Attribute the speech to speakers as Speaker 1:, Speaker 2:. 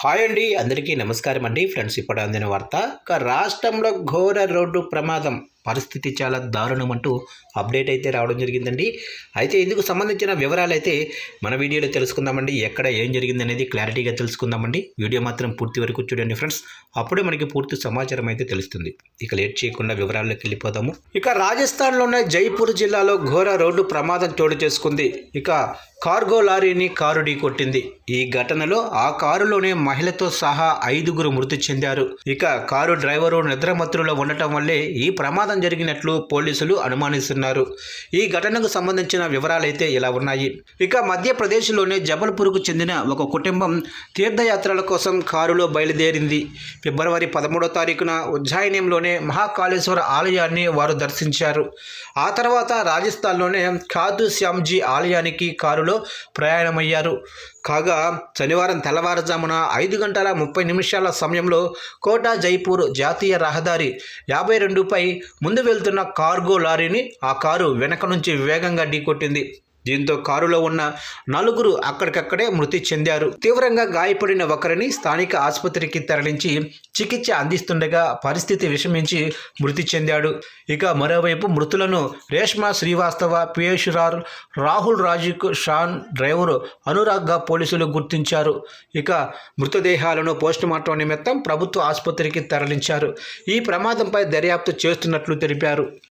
Speaker 1: Hi అండి, అందరికీ నమస్కారం అండి. ఫ్రెండ్స్, ఇప్పుడు అందిన వార్త, రాష్ట్రంలో ఘోర రోడ్డు ప్రమాదం పరిస్థితి చాలా దారుణం అంటూ అప్డేట్ అయితే రావడం జరిగిందండి. అయితే ఇందుకు సంబంధించిన వివరాలు అయితే మన వీడియోలో తెలుసుకుందామండి. ఎక్కడ ఏం జరిగింది అనేది క్లారిటీగా తెలుసుకుందామండి. వీడియో మాత్రం పూర్తి వరకు చూడండి ఫ్రెండ్స్, అప్పుడే మనకి పూర్తి సమాచారం అయితే తెలుస్తుంది. ఇక లేట్ చేయకుండా వివరాల్లోకి వెళ్ళిపోదాము. ఇక రాజస్థాన్లోని జైపూర్ జిల్లాలో ఘోర రోడ్డు ప్రమాదం చోటు చేసుకుంది. ఇక కార్గో లారీని కారు ఢీకొట్టింది. ఈ ఘటనలో ఆ కారులోనే మహిళతో సహా 5గురు మృతి చెందారు. ఇక కారు డ్రైవరు నిద్రమత్తులో ఉండటం వల్లే ఈ ప్రమాదం జరిగినట్లు పోలీసులు అనుమానిస్తున్నారు. ఈ ఘటనకు సంబంధించిన వివరాలైతే ఇలా ఉన్నాయి. ఇక మధ్యప్రదేశ్లోని జబల్పూర్కు చెందిన ఒక కుటుంబం తీర్థయాత్రల కోసం కారులో బయలుదేరింది. ఫిబ్రవరి 13వ తారీఖున ఉజ్జాయినంలోనే మహాకాళేశ్వర ఆలయాన్ని వారు దర్శించారు. ఆ తర్వాత రాజస్థాన్లోనే ఖాదు శ్యామ్జీ ఆలయానికి కారులో ప్రయాణమయ్యారు. కాగా శనివారం తెల్లవారుజామున 5:30 సమయంలో కోటా జైపూర్ జాతీయ రహదారి 52పై ముందు వెళ్తున్న కార్గో లారీని ఆ కారు వెనక నుంచి వేగంగా ఢీకొట్టింది. దీంతో కారులో ఉన్న 4గురు అక్కడికక్కడే మృతి చెందారు. తీవ్రంగా గాయపడిన ఒకరిని స్థానిక ఆసుపత్రికి తరలించి చికిత్స అందిస్తుండగా పరిస్థితి విషమించి మృతి చెందాడు. ఇక మరోవైపు మృతులను రేష్మా శ్రీవాస్తవ, పియేషురార్, రాహుల్ రాజుక్, షాన్ డ్రైవర్ అనురాగ్గా పోలీసులు గుర్తించారు. ఇక మృతదేహాలను పోస్టుమార్టం నిమిత్తం ప్రభుత్వ ఆసుపత్రికి తరలించారు. ఈ ప్రమాదంపై దర్యాప్తు చేస్తున్నట్లు తెలిపారు.